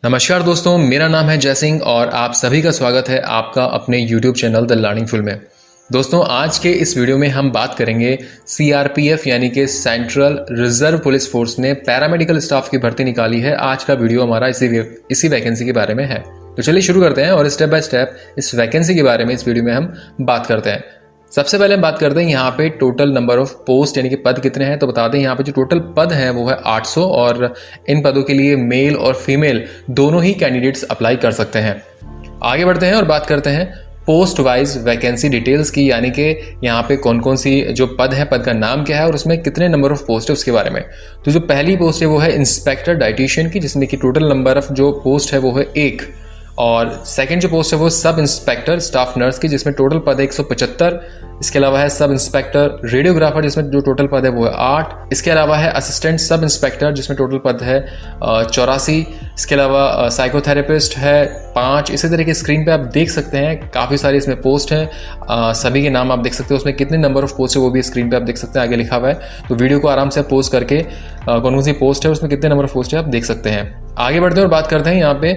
नमस्कार दोस्तों, मेरा नाम है जय सिंह और आप सभी का स्वागत है आपका अपने YouTube channel the learning full में। दोस्तों, आज के इस वीडियो में हम बात करेंगे CRPF यानी कि सेंट्रल रिजर्व पुलिस फोर्स ने पैरामेडिकल स्टाफ की भर्ती निकाली है। आज का वीडियो हमारा इसी वैकेंसी के बारे में है। तो चलिए शुरू करते हैं और स्टेप बाय स्टेप इस वैकेंसी के बारे में इस वीडियो में हम बात करते हैं। सबसे पहले हम बात करते हैं यहाँ पे टोटल नंबर ऑफ पोस्ट यानी कि पद कितने हैं। तो बता दें यहाँ पे जो टोटल पद हैं वो है 800 और इन पदों के लिए मेल और फीमेल दोनों ही कैंडिडेट्स अप्लाई कर सकते हैं। आगे बढ़ते हैं और बात करते हैं पोस्ट वाइज वैकेंसी डिटेल्स की, यानी कि यहाँ पे कौन कौन सी जो पद है, पद का नाम क्या है और उसमें कितने नंबर ऑफ पोस्ट है उसके बारे में। तो जो पहली पोस्ट है वो है इंस्पेक्टर डाइटिशियन की, जिसमें कि टोटल नंबर ऑफ जो पोस्ट है वो है 1। और सेकंड जो पोस्ट है वो सब इंस्पेक्टर स्टाफ नर्स की, जिसमें टोटल पद है 175। इसके अलावा है सब इंस्पेक्टर रेडियोग्राफर, जिसमें जो टोटल पद है वो है 8। इसके अलावा है असिस्टेंट सब इंस्पेक्टर, जिसमें टोटल पद है 84। इसके अलावा साइकोथेरेपिस्ट है 5। इसी तरीके स्क्रीन पे आप देख सकते हैं काफ़ी सारी इसमें पोस्ट हैं, सभी के नाम आप देख सकते हो। उसमें कितने नंबर ऑफ पोस्ट है वो भी स्क्रीन पे आप देख सकते हैं, आगे लिखा हुआ है। तो वीडियो को आराम से आप पोज करके कौन कौन सी पोस्ट है उसमें कितने नंबर ऑफ पोस्ट है आप देख सकते हैं। आगे बढ़ते हैं और बात करते हैं यहाँ पे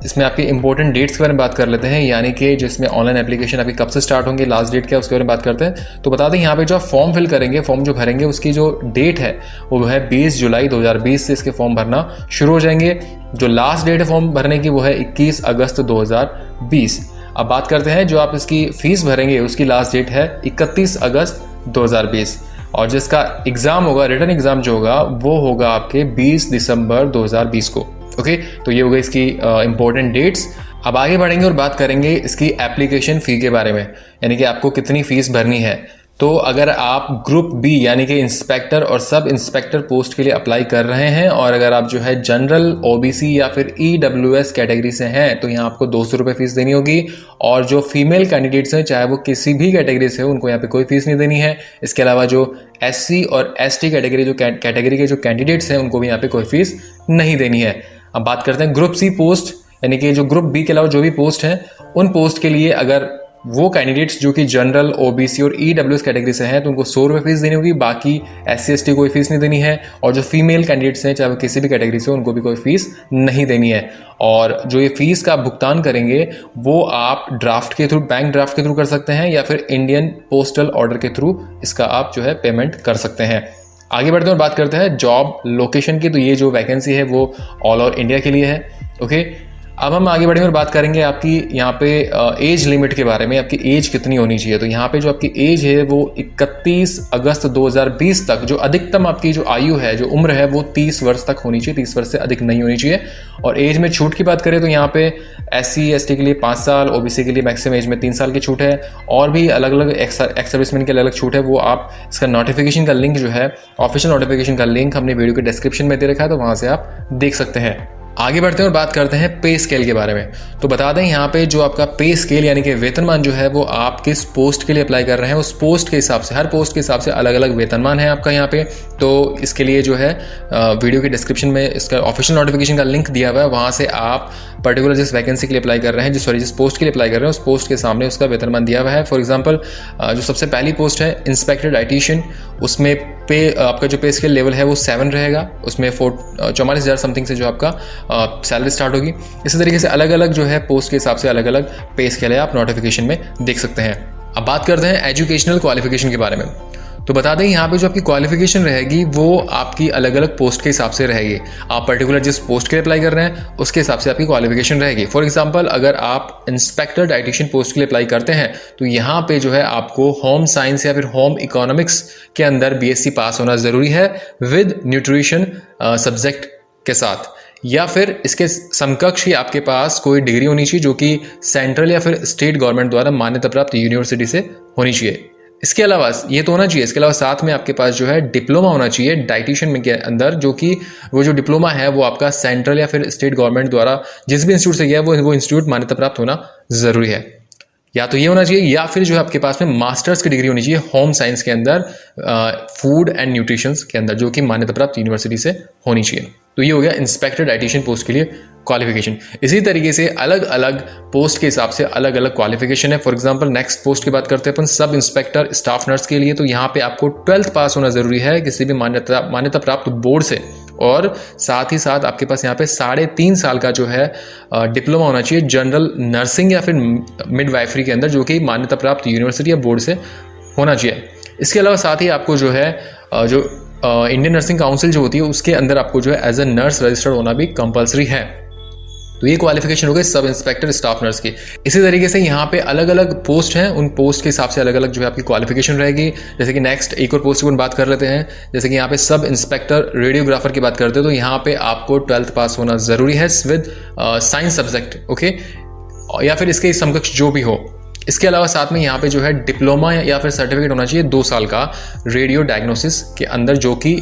इसमें आपके इंपॉर्टेंट डेट्स के बारे में बात कर लेते हैं, यानी कि जिसमें ऑनलाइन एप्लीकेशन आपकी कब से स्टार्ट होंगे, लास्ट डेट क्या है उसके बारे में बात करते हैं। तो बता दें यहाँ पे जो आप फॉर्म फिल करेंगे, फॉर्म जो भरेंगे उसकी जो डेट है वो है 20 जुलाई 2020 से इसके फॉर्म भरना शुरू हो जाएंगे। जो लास्ट डेट है फॉर्म भरने की वो है 21 अगस्त 2020। अब बात करते हैं जो आप इसकी फीस भरेंगे उसकी लास्ट डेट है 31 अगस्त 2020 और जिसका एग्जाम होगा, रिटन एग्जाम जो होगा वो होगा आपके 20 दिसंबर 2020 को। ओके, तो ये हो गई इसकी इंपॉर्टेंट डेट्स। अब आगे बढ़ेंगे और बात करेंगे इसकी एप्लीकेशन फ़ी के बारे में, यानी कि आपको कितनी फ़ीस भरनी है। तो अगर आप ग्रुप बी यानी कि इंस्पेक्टर और सब इंस्पेक्टर पोस्ट के लिए अप्लाई कर रहे हैं और अगर आप जो है जनरल OBC या फिर EWS कैटेगरी से हैं तो यहाँ आपको 200 रुपये फीस देनी होगी। और जो फीमेल कैंडिडेट्स हैं चाहे वो किसी भी कैटेगरी से हो उनको यहाँ पे कोई फीस नहीं देनी है। इसके अलावा जो SC और ST कैटेगरी के जो कैंडिडेट्स हैं उनको भी यहाँ पे कोई फीस नहीं देनी है। अब बात करते हैं ग्रुप सी पोस्ट, यानी कि जो ग्रुप बी के अलावा जो भी पोस्ट हैं उन पोस्ट के लिए अगर वो कैंडिडेट्स जो कि जनरल OBC और EWS कैटेगरी से हैं तो उनको 100 रुपये फीस देनी होगी, बाकी SC ST कोई फीस नहीं देनी है। और जो फीमेल कैंडिडेट्स हैं चाहे वो किसी भी कैटेगरी से उनको भी कोई फीस नहीं देनी है। और जो ये फीस का भुगतान करेंगे वो आप ड्राफ्ट के थ्रू, बैंक ड्राफ्ट के थ्रू कर सकते हैं या फिर इंडियन पोस्टल ऑर्डर के थ्रू इसका आप जो है पेमेंट कर सकते हैं। आगे बढ़ते हैं और बात करते हैं जॉब लोकेशन की। तो ये जो वैकेंसी है वो ऑल ओवर इंडिया के लिए है। ओके, अब हम आगे बढ़ेंगे और बात करेंगे आपकी यहाँ पे एज लिमिट के बारे में, आपकी एज कितनी होनी चाहिए। तो यहाँ पे जो आपकी एज है वो 31 अगस्त 2020 तक जो अधिकतम आपकी जो आयु है, जो उम्र है वो 30 वर्ष तक होनी चाहिए, 30 वर्ष से अधिक नहीं होनी चाहिए। और एज में छूट की बात करें तो यहाँ पे SC ST के लिए 5 साल, OBC के लिए मैक्सिमम एज में 3 साल की छूट है। और भी अलग अलग एक्स सर्विसमैन के अलग अलग छूट है, वो आप इसका नोटिफिकेशन का लिंक जो है, ऑफिशियल नोटिफिकेशन का लिंक हमने वीडियो के डिस्क्रिप्शन में दे रखा है, तो वहाँ से आप देख सकते हैं। आगे बढ़ते हैं और बात करते हैं पे स्केल के बारे में। तो बता दें यहाँ पे जो आपका पे स्केल यानी कि वेतनमान जो है वो आप किस पोस्ट के लिए अप्लाई कर रहे हैं उस पोस्ट के हिसाब से, हर पोस्ट के हिसाब से अलग अलग वेतनमान है आपका यहाँ पे। तो इसके लिए जो है वीडियो के डिस्क्रिप्शन में इसका ऑफिशियल नोटिफिकेशन का लिंक दिया हुआ है, वहाँ से आप पर्टिकुलर जिस वैकेंसी के लिए अप्लाई कर रहे हैं, जिस पोस्ट के लिए अप्लाई कर रहे हैं उस पोस्ट के सामने उसका वेतनमान दिया हुआ है। फॉर एग्जाम्पल जो सबसे पहली पोस्ट है इंस्पेक्टर डाइटिशियन, उसमें पे आपका जो पे स्केल लेवल है वो 7 रहेगा, उसमें 44,000 समथिंग से जो आपका सैलरी स्टार्ट होगी। इसी तरीके से अलग अलग जो है पोस्ट के हिसाब से अलग अलग पे स्केल है, आप नोटिफिकेशन में देख सकते हैं। अब बात करते हैं एजुकेशनल क्वालिफिकेशन के बारे में। तो बता दें यहाँ पे जो आपकी क्वालिफिकेशन रहेगी वो आपकी अलग अलग पोस्ट के हिसाब से रहेगी। आप पर्टिकुलर जिस पोस्ट के लिए अप्लाई कर रहे हैं उसके हिसाब से आपकी क्वालिफिकेशन रहेगी। फॉर एग्जांपल अगर आप इंस्पेक्टर डाइटिशियन पोस्ट के लिए अप्लाई करते हैं तो यहाँ पे जो है आपको होम साइंस या फिर होम इकोनॉमिक्स के अंदर BSc पास होना ज़रूरी है विद न्यूट्रिशन सब्जेक्ट के साथ, या फिर इसके समकक्ष ही आपके पास कोई डिग्री होनी चाहिए जो कि सेंट्रल या फिर स्टेट गवर्नमेंट द्वारा मान्यता प्राप्त यूनिवर्सिटी से होनी चाहिए। इसके अलावा ये तो होना चाहिए, इसके अलावा साथ में आपके पास जो है डिप्लोमा होना चाहिए डाइटिशियन में के अंदर, जो कि वो जो डिप्लोमा है वो आपका सेंट्रल या फिर स्टेट गवर्नमेंट द्वारा जिस भी इंस्टीट्यूट से गया है वो इंस्टीट्यूट मान्यता प्राप्त होना ज़रूरी है। या तो ये होना चाहिए या फिर जो है आपके पास में मास्टर्स की डिग्री होनी चाहिए होम साइंस के अंदर, फूड एंड न्यूट्रिशन के अंदर, जो कि मान्यता प्राप्त यूनिवर्सिटी से होनी चाहिए। तो ये हो गया इंस्पेक्टर डाइटिशियन पोस्ट के लिए क्वालिफिकेशन। इसी तरीके से अलग अलग पोस्ट के हिसाब से अलग अलग क्वालिफिकेशन है। फॉर एग्जांपल नेक्स्ट पोस्ट की बात करते हैं अपन सब इंस्पेक्टर स्टाफ नर्स के लिए। तो यहाँ पे आपको 12th पास होना जरूरी है किसी भी मान्यता प्राप्त बोर्ड से। और साथ ही साथ आपके पास यहाँ पे 3.5 साल का जो है डिप्लोमा होना चाहिए जनरल नर्सिंग या फिर मिडवाइफरी के अंदर, जो कि मान्यता प्राप्त यूनिवर्सिटी या बोर्ड से होना चाहिए। इसके अलावा साथ ही आपको जो है जो इंडियन नर्सिंग काउंसिल जो होती है उसके अंदर आपको जो है एज अ नर्स रजिस्टर्ड होना भी कंपलसरी है। तो ये क्वालिफिकेशन हो गई सब इंस्पेक्टर स्टाफ नर्स की। इसी तरीके से यहाँ पे अलग अलग पोस्ट हैं, उन पोस्ट के हिसाब से अलग अलग जो है आपकी क्वालिफिकेशन रहेगी। जैसे कि नेक्स्ट एक और पोस्ट की बात कर लेते हैं, जैसे कि यहाँ पे सब इंस्पेक्टर रेडियोग्राफर की बात करते हैं, तो यहाँ पे आपको 12th पास होना जरूरी है विद साइंस सब्जेक्ट, ओके, या फिर इसके समकक्ष जो भी हो। इसके अलावा साथ में यहाँ पे जो है डिप्लोमा या फिर सर्टिफिकेट होना चाहिए 2 साल का रेडियो डायग्नोसिस के अंदर, जो कि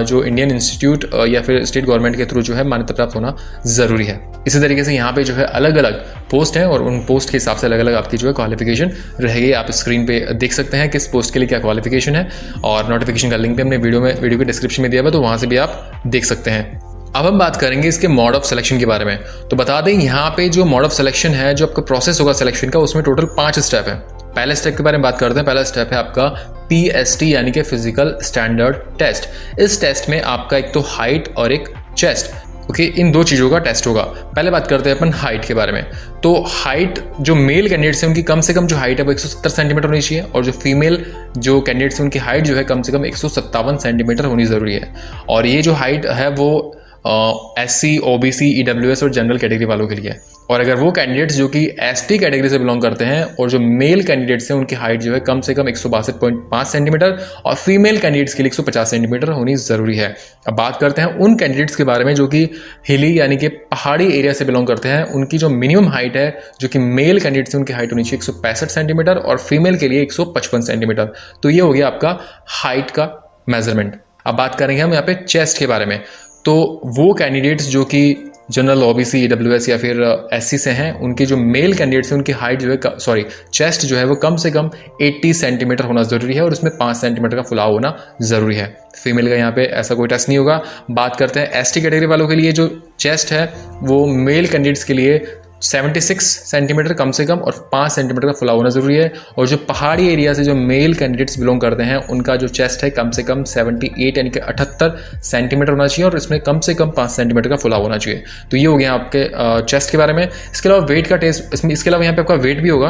जो इंडियन इंस्टीट्यूट या फिर स्टेट गवर्नमेंट के थ्रू जो है मान्यता प्राप्त होना ज़रूरी है। इसी तरीके से यहाँ पे जो है अलग अलग पोस्ट हैं और उन पोस्ट के हिसाब से अलग अलग आपकी जो है क्वालिफिकेशन रहेगी। आप स्क्रीन पे देख सकते हैं किस पोस्ट के लिए क्या क्वालिफिकेशन है, और नोटिफिकेशन का लिंक भी हमने वीडियो के डिस्क्रिप्शन में दिया हुआ, तो वहाँ से भी आप देख सकते हैं। अब हम बात करेंगे इसके मोड ऑफ सिलेक्शन के बारे में। तो बता दें यहाँ पे जो मोड ऑफ सिलेक्शन है, जो आपका प्रोसेस होगा सिलेक्शन का, उसमें टोटल 5 स्टेप है। पहले स्टेप के बारे में बात करते हैं। पहला स्टेप है आपका PST यानी कि फिजिकल स्टैंडर्ड टेस्ट। इस टेस्ट में आपका एक तो हाइट और एक चेस्ट, ओके, इन 2 चीज़ों का टेस्ट होगा। पहले बात करते हैं अपन हाइट के बारे में। तो हाइट जो मेल कैंडिडेट्स हैं उनकी कम से कम जो हाइट है वो 170 सेंटीमीटर होनी चाहिए, और जो फीमेल जो कैंडिडेट्स हैं उनकी हाइट जो है कम से कम 157 सेंटीमीटर होनी ज़रूरी है। और ये जो हाइट है वो SC, OBC, EWS और जनरल कैटेगरी वालों के लिए है। और अगर वो कैंडिडेट्स जो कि ST कैटेगरी से बिलोंग करते हैं और जो मेल कैंडिडेट्स हैं उनकी हाइट जो है कम से कम 162.5 सेंटीमीटर और फीमेल कैंडिडेट्स के लिए 150 सेंटीमीटर होनी ज़रूरी है। अब बात करते हैं उन कैंडिडेट्स के बारे में जो कि हिली यानी कि पहाड़ी एरिया से बिलोंग करते हैं। उनकी जो मिनिमम हाइट है जो कि मेल कैंडिडेट्स हैं उनकी हाइट होनी चाहिए 165 सेंटीमीटर और फीमेल के लिए 155 सेंटीमीटर। तो ये हो गया आपका हाइट का मेजरमेंट। अब बात करेंगे हम यहाँ पे चेस्ट के बारे में। तो वो कैंडिडेट्स जो कि जनरल OBC, EWS या फिर SC से हैं, उनके जो मेल कैंडिडेट्स हैं उनकी हाइट जो है चेस्ट जो है वो कम से कम 80 सेंटीमीटर होना ज़रूरी है और उसमें 5 सेंटीमीटर का फुलाव होना ज़रूरी है। फीमेल का यहाँ पे ऐसा कोई टेस्ट नहीं होगा। बात करते हैं ST कैटेगरी वालों के लिए, जो चेस्ट है वो मेल कैंडिडेट्स के लिए 76 सेंटीमीटर कम से कम और 5 सेंटीमीटर का फुलाव होना ज़रूरी है। और जो पहाड़ी एरिया से जो मेल कैंडिडेट्स बिलोंग करते हैं उनका जो चेस्ट है कम से कम 78 यानी कि 78 सेंटीमीटर होना चाहिए और इसमें कम से कम 5 सेंटीमीटर का फुलाव होना चाहिए। तो ये हो गया आपके चेस्ट के बारे में। इसके अलावा वेट का टेस्ट, इसके अलावा यहाँ पे आपका वेट भी होगा।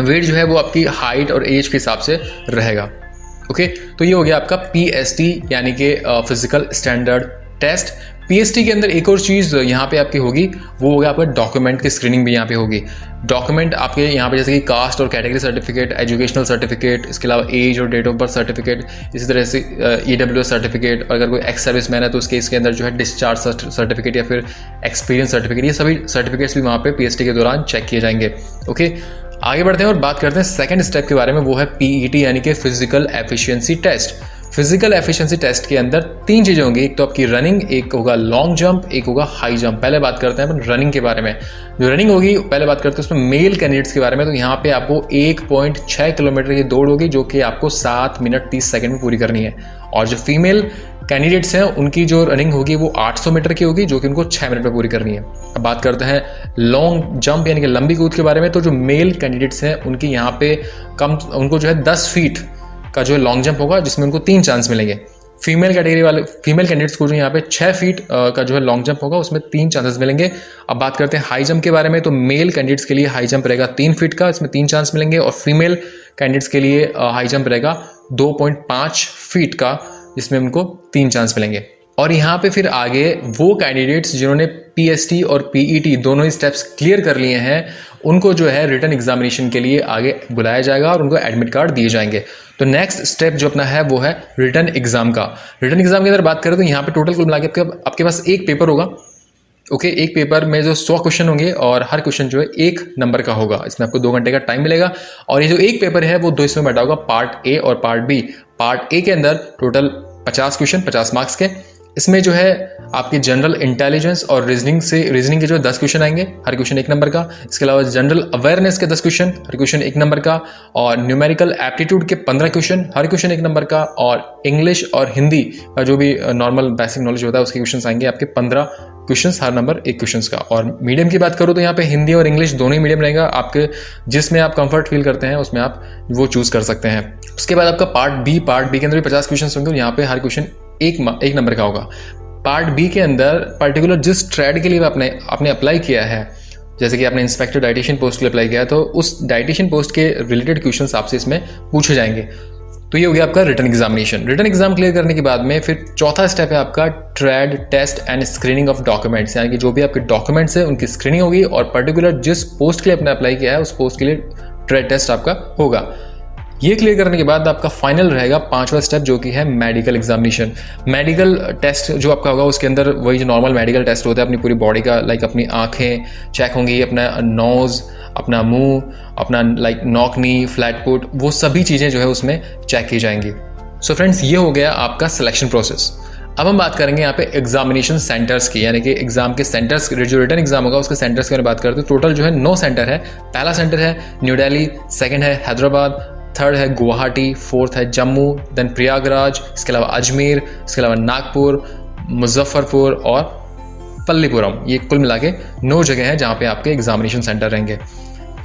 वेट जो है वो आपकी हाइट और एज के हिसाब से रहेगा, ओके। तो ये हो गया आपका PST यानी कि फिजिकल स्टैंडर्ड टेस्ट। PST के अंदर एक और चीज़ यहाँ पे आपकी होगी, वो होगा आपका डॉक्यूमेंट की स्क्रीनिंग भी यहाँ पे होगी। डॉक्यूमेंट आपके यहाँ पे जैसे कि कास्ट और कैटेगरी सर्टिफिकेट, एजुकेशनल सर्टिफिकेट, इसके अलावा एज और डेट ऑफ बर्थ सर्टिफिकेट, इसी तरह से EWS सर्टिफिकेट, और अगर कोई एक्स सर्विस मैन है तो उसके इसके अंदर जो है डिस्चार्ज सर्टिफिकेट या फिर एक्सपीरियंस सर्टिफिकेट, ये सभी सर्टिफिकेट्स भी वहाँ पे PST के दौरान चेक किए जाएंगे, ओके। आगे बढ़ते हैं और बात करते हैं सेकेंड स्टेप के बारे में, वो है PET यानी कि physical efficiency test. Physical efficiency test के अंदर 3 चीज़ें होंगी, एक तो आपकी रनिंग, एक होगा लॉन्ग जंप, एक होगा हाई जंप। पहले बात करते हैं अपन रनिंग के बारे में। जो रनिंग होगी पहले बात करते हैं उसमें मेल कैंडिडेट्स के बारे में। तो यहाँ पे आपको 1.6 किलोमीटर की दौड़ होगी जो कि आपको 7 मिनट 30 सेकंड में पूरी करनी है। और जो फीमेल कैंडिडेट्स हैं उनकी जो रनिंग होगी वो 800 मीटर की होगी जो कि उनको 6 मिनट में पूरी करनी है। अब बात करते हैं लॉन्ग जंप यानी कि लंबी कूद के बारे में। तो जो मेल कैंडिडेट्स हैं उनकी यहाँ पे उनको जो है 10 फीट का जो है लॉन्ग जंप होगा जिसमें उनको 3 चांस मिलेंगे। फीमेल कैंडिडेट्स को जो यहाँ पे 6 फीट का जो है लॉन्ग जंप होगा उसमें 3 चांसेस मिलेंगे। अब बात करते हैं हाई जंप के बारे में। तो मेल कैंडिडेट्स के लिए हाई जंप रहेगा 3 फीट का, इसमें 3 चांस मिलेंगे, और फीमेल कैंडिडेट्स के लिए हाई जंप रहेगा 2.5 फीट का जिसमें उनको 3 चांस मिलेंगे। और यहाँ पे फिर आगे वो कैंडिडेट्स जिन्होंने PST और PET दोनों ही स्टेप्स क्लियर कर लिए हैं उनको जो है रिटन एग्जामिनेशन के लिए आगे बुलाया जाएगा और उनको एडमिट कार्ड दिए जाएंगे। तो नेक्स्ट स्टेप जो अपना है वो है रिटन एग्जाम का। रिटन एग्जाम की अगर बात करें तो यहाँ पे टोटल कुल मिला के आपके पास एक पेपर होगा, ओके। एक पेपर में जो 100 क्वेश्चन होंगे और हर क्वेश्चन जो है 1 नंबर का होगा। इसमें आपको 2 घंटे का टाइम मिलेगा। और ये जो एक पेपर है वो 2 हिस्सों में बटा होगा, पार्ट A और पार्ट B। पार्ट A के अंदर टोटल 50 क्वेश्चन 50 मार्क्स के। इसमें जो है आपकी जनरल इंटेलिजेंस और रीजनिंग के जो 10 क्वेश्चन आएंगे, हर क्वेश्चन 1 नंबर का। इसके अलावा जनरल अवेयरनेस के 10 क्वेश्चन, हर क्वेश्चन 1 नंबर का। और न्यूमेरिकल एप्टीट्यूड के 15 क्वेश्चन, हर क्वेश्चन 1 नंबर का। और इंग्लिश और हिंदी का जो भी नॉर्मल बेसिक नॉलेज होता है उसके क्वेश्चन आएंगे आपके 15 क्वेश्चन, हर नंबर 1 क्वेश्चन का। और मीडियम की बात करूँ तो यहाँ पे हिंदी और इंग्लिश दोनों ही मीडियम रहेगा। आपके जिसमें आप कंफर्ट फील करते हैं उसमें आप वो चूज कर सकते हैं। उसके बाद आपका पार्ट बी के अंदर भी 50 क्वेश्चन होंगे। यहाँ पे हर क्वेश्चन एक नंबर का होगा। पार्ट बी के अंदर पर्टिकुलर जिस ट्रेड के लिए आपने अप्लाई किया है, जैसे कि आपने इंस्पेक्टर डाइटिशियन पोस्ट के लिए अप्लाई किया, तो उस डाइटिशियन पोस्ट के रिलेटेड क्वेश्चंस आपसे इसमें पूछे जाएंगे। तो ये हो गया आपका written examination. Written exam clear करने के बाद में फिर चौथा स्टेप है आपका trade test and screening of documents, यानी कि जो भी आपके डॉक्यूमेंट्स है उनकी स्क्रीनिंग होगी और पर्टिकुलर जिस पोस्ट के लिए आपने अप्लाई किया है उस पोस्ट के लिए ट्रेड टेस्ट आपका होगा। ये क्लियर करने के बाद आपका फाइनल रहेगा पांचवा स्टेप, जो कि है मेडिकल एग्जामिनेशन। मेडिकल टेस्ट जो आपका होगा उसके अंदर वही जो नॉर्मल मेडिकल टेस्ट होता है अपनी पूरी बॉडी का, लाइक अपनी आंखें चेक होंगी, अपना नोज, अपना मुंह, अपना like knock knee, flat foot, वो सभी चीज़ें जो है उसमें चेक की जाएंगी। सो फ्रेंड्स, ये हो गया आपका सिलेक्शन प्रोसेस। अब हम बात करेंगे यहाँ पे एग्जामिनेशन सेंटर्स की, यानी कि एग्जाम के सेंटर्स, जो रिटन एग्जाम होगा उसके सेंटर्स की बात करते हैं। टोटल जो है 9 सेंटर है। पहला सेंटर है न्यू दिल्ली, सेकंड है हैदराबाद, थर्ड है गुवाहाटी, फोर्थ है जम्मू, देन प्रयागराज, इसके अलावा अजमेर, इसके अलावा नागपुर, मुजफ्फरपुर और पल्लीपुरम। ये कुल मिला के 9 जगह हैं जहाँ पे आपके एग्जामिनेशन सेंटर रहेंगे।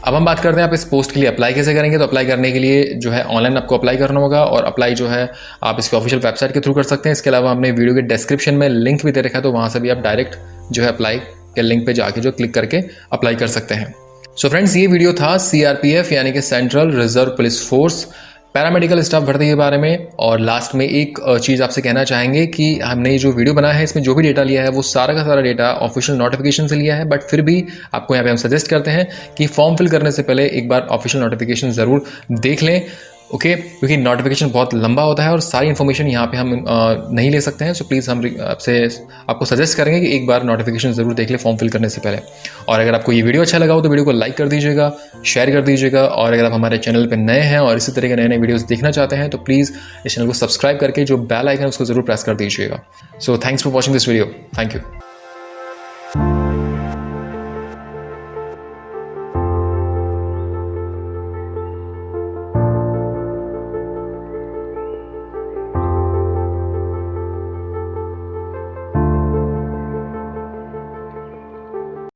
अब हम बात करते हैं आप इस पोस्ट के लिए अप्लाई कैसे करेंगे। तो अप्लाई करने के लिए जो है ऑनलाइन आपको अप्लाई करना होगा और अप्लाई जो है आप इसके ऑफिशियल वेबसाइट के थ्रू कर सकते हैं। इसके अलावा हमने वीडियो के डिस्क्रिप्शन में लिंक भी दे रखा है, तो वहाँ से भी आप डायरेक्ट जो है अप्लाई के लिंक पे जाके जो क्लिक करके अप्लाई कर सकते हैं। सो फ्रेंड्स, ये वीडियो था CRPF यानी कि central reserve police force paramedical staff भर्ती के बारे में। और लास्ट में एक चीज़ आपसे कहना चाहेंगे कि हमने ये जो वीडियो बनाया है इसमें जो भी डेटा लिया है वो सारा का सारा डेटा ऑफिशियल नोटिफिकेशन से लिया है, बट फिर भी आपको यहाँ पे हम सजेस्ट करते हैं कि फॉर्म फिल करने से पहले एक बार ऑफिशियल नोटिफिकेशन ज़रूर देख लें, ओके, क्योंकि नोटिफिकेशन बहुत लंबा होता है और सारी इन्फॉर्मेशन यहाँ पे हम नहीं ले सकते हैं। सो प्लीज़ हम आपको सजेस्ट करेंगे कि एक बार नोटिफिकेशन ज़रूर देख लें फॉर्म फिल करने से पहले। और अगर आपको ये वीडियो अच्छा लगा हो तो वीडियो को लाइक कर दीजिएगा, शेयर कर दीजिएगा, और अगर आप हमारे चैनल पर नए हैं और इसी तरह के नए नए वीडियोज़ देखना चाहते हैं तो प्लीज़ इस चैनल को सब्सक्राइब करके जो बेल आइकन है उसको ज़रूर प्रेस कर दीजिएगा। So thanks for watching this video. Thank you.